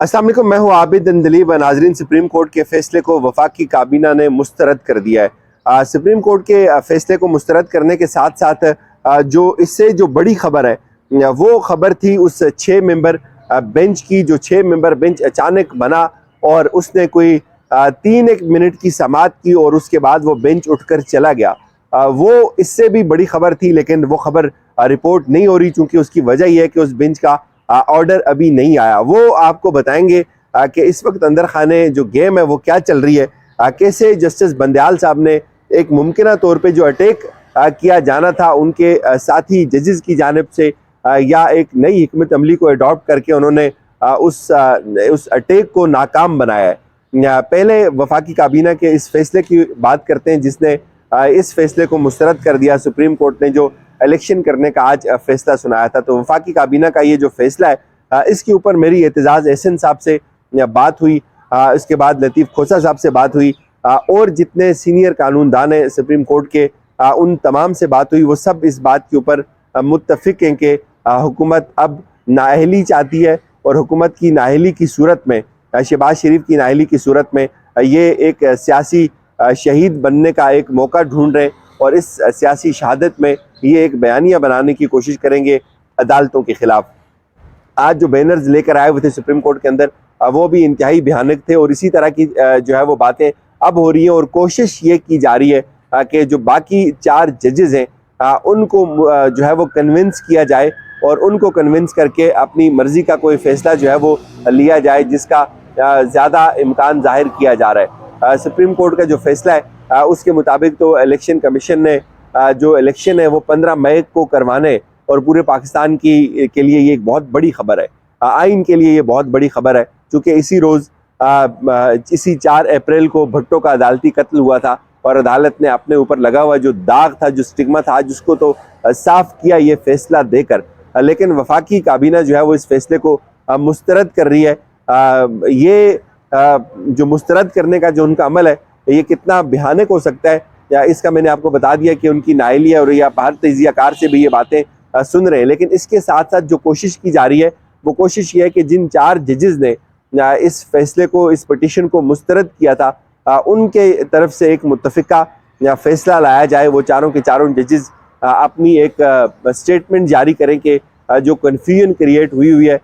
अस्सलाम वालेकुम, मैं हूं आबिद अंदलीब। नाजरीन, सुप्रीम कोर्ट के फैसले को वफाकी काबीना ने मुस्तरद कर दिया है। सुप्रीम कोर्ट के फैसले को मुस्तरद करने के साथ साथ जो इससे जो बड़ी खबर है वो खबर थी उस 6 मेंबर बेंच की। जो 6 मेंबर बेंच अचानक बना और उसने कोई 3-1 मिनट की समाअत की और उसके बाद वो बेंच उठकर चला गया। वो इससे भी बड़ी खबर थी, लेकिन वो खबर रिपोर्ट नहीं हो रही, चूँकि उसकी वजह यह है कि उस बेंच का ऑर्डर अभी नहीं आया। वो आपको बताएंगे कि इस वक्त अंदर खाने जो गेम है वो क्या चल रही है, कैसे जस्टिस बंदयाल साहब ने एक मुमकिना तौर पे जो अटैक किया जाना था उनके साथी जजेस की जानिब से, या एक नई हिकमत अमली को अडॉप्ट करके उन्होंने उस अटैक को नाकाम बनाया है। पहले वफाकी काबीना के इस फैसले की बात करते हैं जिसने इस फैसले को मुस्तरद कर दिया। सुप्रीम कोर्ट ने जो इलेक्शन करने का आज फैसला सुनाया था, तो वफाकी काबीना का ये जो फैसला है इसके ऊपर मेरी एतजाज़ एहसन साहब से बात हुई, इसके बाद लतीफ़ खोसा साहब से बात हुई, और जितने सीनियर कानूनदान हैं सुप्रीम कोर्ट के उन तमाम से बात हुई। वो सब इस बात के ऊपर मुत्तफ़िक़ हैं कि हुकूमत अब नाअहली चाहती है और हुकूमत की नाअहली की सूरत में, शहबाज शरीफ की नाअहली की सूरत में, ये एक सियासी शहीद बनने का एक मौका ढूंढ रहे हैं और इस सियासी शहादत में ये एक बयानिया बनाने की कोशिश करेंगे अदालतों के खिलाफ। आज जो बैनर्स लेकर आए हुए थे सुप्रीम कोर्ट के अंदर, वो भी इंतहाई भयानक थे और इसी तरह की जो है वो बातें अब हो रही हैं और कोशिश ये की जा रही है कि जो बाकी 4 जजेस हैं उनको जो है वो कन्विंस किया जाए और उनको कन्विंस करके अपनी मर्ज़ी का कोई फ़ैसला जो है वो लिया जाए, जिसका ज़्यादा इम्कान ज़ाहिर किया जा रहा है। सुप्रीम कोर्ट का जो फैसला है उसके मुताबिक तो इलेक्शन कमीशन ने जो इलेक्शन है वो 15 मई को करवाने, और पूरे पाकिस्तान के लिए ये एक बहुत बड़ी खबर है, आइन के लिए ये बहुत बड़ी खबर है, क्योंकि इसी रोज़ इसी 4 अप्रैल को भुट्टो का अदालती कत्ल हुआ था और अदालत ने अपने ऊपर लगा हुआ जो दाग था, जो स्टिग्मा था, आज उसको तो साफ़ किया ये फैसला देकर। लेकिन वफाकी काबीना जो है वो इस फैसले को मुस्तरद कर रही है। ये जो मुस्तरद करने का जो उनका अमल है ये कितना भयानक हो सकता है, या इसका मैंने आपको बता दिया कि उनकी नाअहली है और या हर तजिया कार से भी ये बातें सुन रहे हैं। लेकिन इसके साथ साथ जो कोशिश की जा रही है वो कोशिश ये है कि जिन 4 जजेस ने इस फैसले को, इस पटिशन को मुस्तरद किया था, उनके तरफ से एक मुत्तफ़िका या फैसला लाया जाए। वो चारों के चारों जजेस अपनी एक स्टेटमेंट जारी करें कि जो कन्फ्यूजन क्रिएट हुई है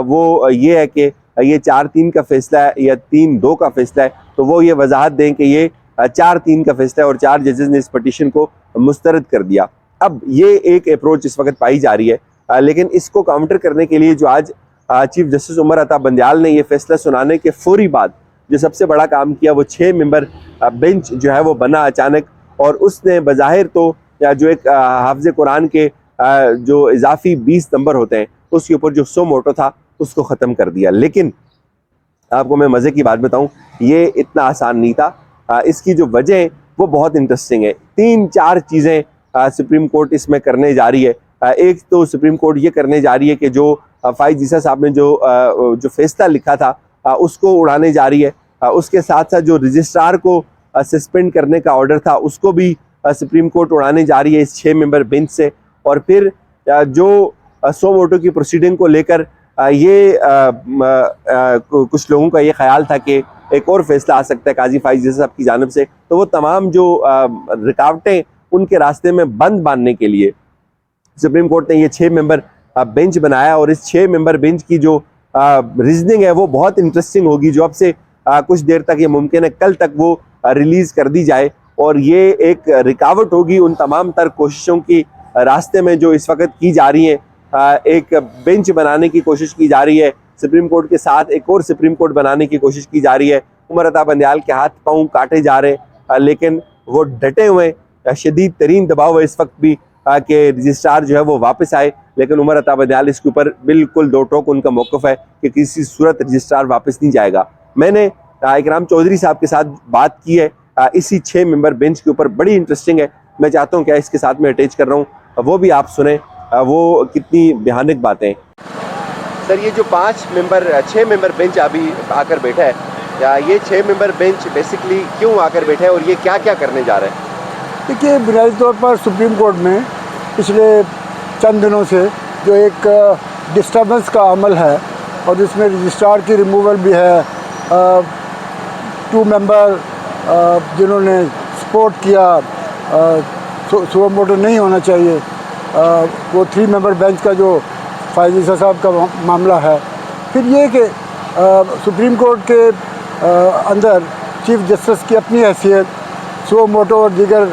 वो ये है कि ये 4-3 का फैसला है या 3-2 का फैसला है, तो वो ये वजाहत दें कि ये 4-3 का फैसला है और 4 जजेस ने इस पटिशन को मुस्तरद कर दिया। अब ये एक अप्रोच इस वक्त पाई जा रही है, लेकिन इसको काउंटर करने के लिए जो आज चीफ जस्टिस उमर अता बंदयाल ने ये फैसला सुनाने के फौरी बाद जो सबसे बड़ा काम किया वो 6 मेंबर बेंच जो है वो बना अचानक, और उसने बज़ाहिर तो जो एक हाफ़िज़ कुरान के जो इजाफी 20 नंबर होते हैं उसके ऊपर जो सो मोटो था उसको ख़त्म कर दिया। लेकिन आपको मैं मज़े की बात बताऊं, ये इतना आसान नहीं था। इसकी जो वजह है वो बहुत इंटरेस्टिंग है। 3-4 चीज़ें सुप्रीम कोर्ट इसमें करने जा रही है। एक तो सुप्रीम कोर्ट ये करने जा रही है कि जो फ़ाइज़ ईसा साहब ने जो फैसला लिखा था उसको उड़ाने जा रही है। उसके साथ साथ जो रजिस्ट्रार को सस्पेंड करने का ऑर्डर था उसको भी सुप्रीम कोर्ट उड़ाने जा रही है इस 6 मेंबर बेंच से। और फिर जो सो मोटो की प्रोसीडिंग को लेकर ये कुछ लोगों का ये ख्याल था कि एक और फैसला आ सकता है काजी फ़ाइज़ ईसा साहब की जानिब से, तो वो तमाम जो रुकावटें उनके रास्ते में बंद बांधने के लिए सुप्रीम कोर्ट ने ये 6 मेंबर बेंच बनाया। और इस 6 मेंबर बेंच की जो रीजनिंग है वो बहुत इंटरेस्टिंग होगी, जो अब से कुछ देर तक, ये मुमकिन है कल तक वो रिलीज़ कर दी जाए, और ये एक रुकावट होगी उन तमाम तर कोशिशों की रास्ते में जो इस वक्त की जा रही हैं। एक बेंच बनाने की कोशिश की जा रही है, सुप्रीम कोर्ट के साथ एक और सुप्रीम कोर्ट बनाने की कोशिश की जा रही है। उमर अता बंदयाल के हाथ पाँव काटे जा रहे हैं, लेकिन वो डटे हुए, शदीद तरीन दबाव है इस वक्त भी कि रजिस्ट्रार जो है वो वापस आए। लेकिन उमर अता बंदयाल इसके ऊपर बिल्कुल दो टोक उनका मौक़िफ़ है कि किसी सूरत रजिस्ट्रार वापस नहीं जाएगा। मैंने इकराम चौधरी साहब के साथ बात की है इसी 6 मेंबर बेंच के ऊपर, बड़ी इंटरेस्टिंग है। मैं चाहता हूँ क्या इसके साथ में अटैच कर रहा हूँ, वो भी आप सुने, वो कितनी भयानक बातें। सर, ये जो 6 मेंबर बेंच अभी आकर बैठा है, या ये 6 मेंबर बेंच बेसिकली क्यों आकर बैठा है और ये क्या क्या करने जा रहे हैं? देखिए, बुनियादी तौर पर सुप्रीम कोर्ट में पिछले चंद दिनों से जो एक डिस्टर्बेंस का अमल है और इसमें रजिस्ट्रार की रिमूवल भी है। 2 मेंबर जिन्होंने सपोर्ट किया, सुओ मोटो नहीं होना चाहिए, वो 3 मेंबर बेंच का जो फ़ायज़ ईसा साहब का मामला है। फिर ये कि सुप्रीम कोर्ट के अंदर चीफ जस्टिस की अपनी हैसियत, सुओ मोटो और दीगर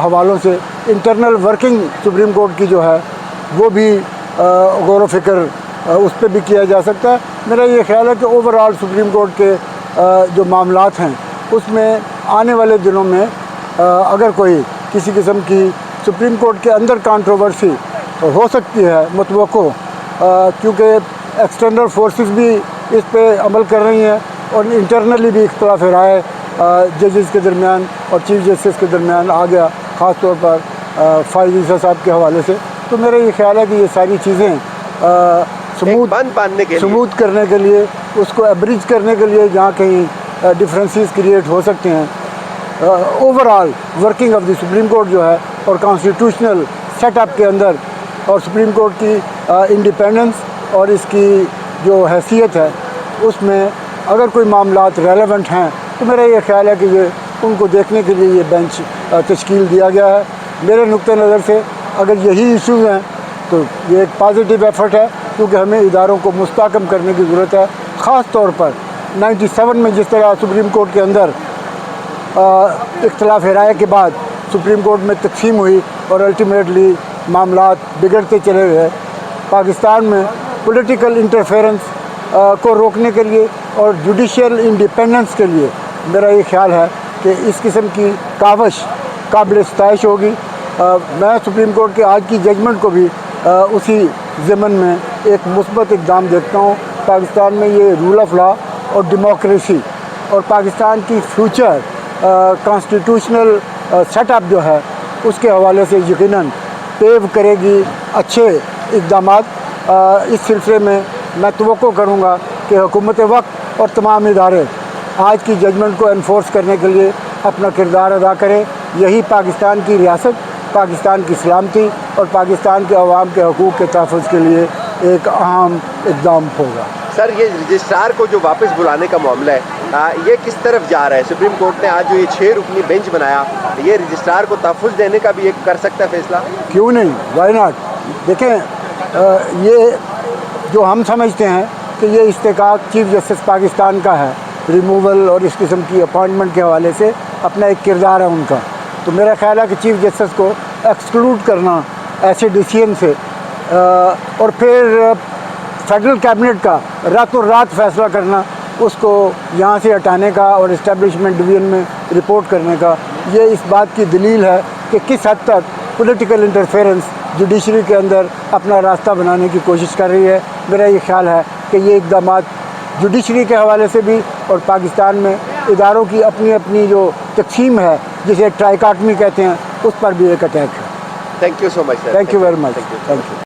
हवालों से इंटरनल वर्किंग सुप्रीम कोर्ट की जो है वो भी गौर व फिक्र उस पर भी किया जा सकता है। मेरा ये ख्याल है कि ओवरऑल सुप्रीम कोर्ट के जो मामलात हैं उसमें आने वाले दिनों में अगर कोई किसी किस्म की सुप्रीम कोर्ट के अंदर कंट्रोवर्सी हो सकती है मुतवक्को, क्योंकि एक्सटर्नल फोर्सेस भी इस पे अमल कर रही हैं और इंटरनली भी इख्तिलाफ राय जजेस के दरमियान और चीफ जस्टिस के दरमियान आ गया, ख़ास तौर पर फ़ायज़ ईसा साहब के हवाले से। तो मेरा ये ख्याल है कि ये सारी चीज़ें सबूत करने के लिए, उसको एब्रिज करने के लिए जहाँ कहीं डिफरेंसेस क्रिएट हो सकते हैं, overall working of the supreme court जो है और कॉन्स्टिट्यूशनल सेटअप के अंदर और सुप्रीम कोर्ट की इंडिपेंडेंस और इसकी जो हैसियत है उसमें अगर कोई मामलात रेलेवेंट हैं तो मेरा ये ख्याल है कि ये उनको देखने के लिए ये बेंच तश्कील दिया गया है। मेरे नुक्ते नज़र से अगर यही इशूज़ हैं तो ये एक पॉजिटिव एफर्ट है, क्योंकि हमें इदारों को मुस्तहकम करने की ज़रूरत है। ख़ास तौर पर 97 में जिस तरह सुप्रीम कोर्ट के अंदर इख्तिलाफ राय के बाद सुप्रीम कोर्ट में तकसीम हुई और अल्टीमेटली मामलात बिगड़ते चले गए, पाकिस्तान में पॉलिटिकल इंटरफेरेंस को रोकने के लिए और जुडिशियल इंडिपेंडेंस के लिए मेरा ये ख्याल है कि इस किस्म की कावश काबिल सताइश होगी। मैं सुप्रीम कोर्ट के आज की जजमेंट को भी उसी ज़मन में एक मुस्बत इक़दाम देखता हूँ। पाकिस्तान में ये रूल ऑफ लॉ और डेमोक्रेसी और पाकिस्तान की फ्यूचर कॉन्स्टिट्यूशनल सेटअप जो है उसके हवाले से यकीनन पेव करेगी अच्छे इक़दामात। इस सिलसिले में मैं तवक्को करूँगा कि हुकूमत वक्त और तमाम इदारे आज की जजमेंट को एनफोर्स करने के लिए अपना किरदार अदा करें। यही पाकिस्तान की रियासत, पाकिस्तान की सलामती और पाकिस्तान के अवाम के हकूक़ के तहफ़्फ़ुज़ के लिए एक अहम इक़दाम होगा। सर, ये रजिस्ट्रार को जो वापस बुलाने का मामला है ये किस तरफ जा रहा है? सुप्रीम कोर्ट ने आज जो ये 6 रुकनी बेंच बनाया, ये रजिस्ट्रार को तहफ़्फ़ुज़ देने का भी एक कर सकता है फैसला? क्यों नहीं, वाई नॉट। देखें, ये जो हम समझते हैं कि ये इस्तेकाक चीफ जस्टिस पाकिस्तान का है, रिमूवल और इस किस्म की अपॉइंटमेंट के हवाले से अपना एक किरदार है उनका। तो मेरा ख्याल है कि चीफ जस्टिस को एक्सक्लूड करना ऐसे डिसीजन से और फिर फेडरल कैबिनेट का रातों रात फैसला करना, उसको यहाँ से हटाने का और इस्टेब्लिशमेंट डिवीज़न में रिपोर्ट करने का, ये इस बात की दलील है कि किस हद तक पॉलिटिकल इंटरफेरेंस जुडिशरी के अंदर अपना रास्ता बनाने की कोशिश कर रही है। मेरा ये ख्याल है कि ये इक़दामात जुडिशरी के हवाले से भी और पाकिस्तान में इदारों की अपनी अपनी जो तक़सीम है, जिसे ट्राइकाटमी कहते हैं, उस पर भी एक अटैक है। Thank you so much sir. Thank you very much. Thank you.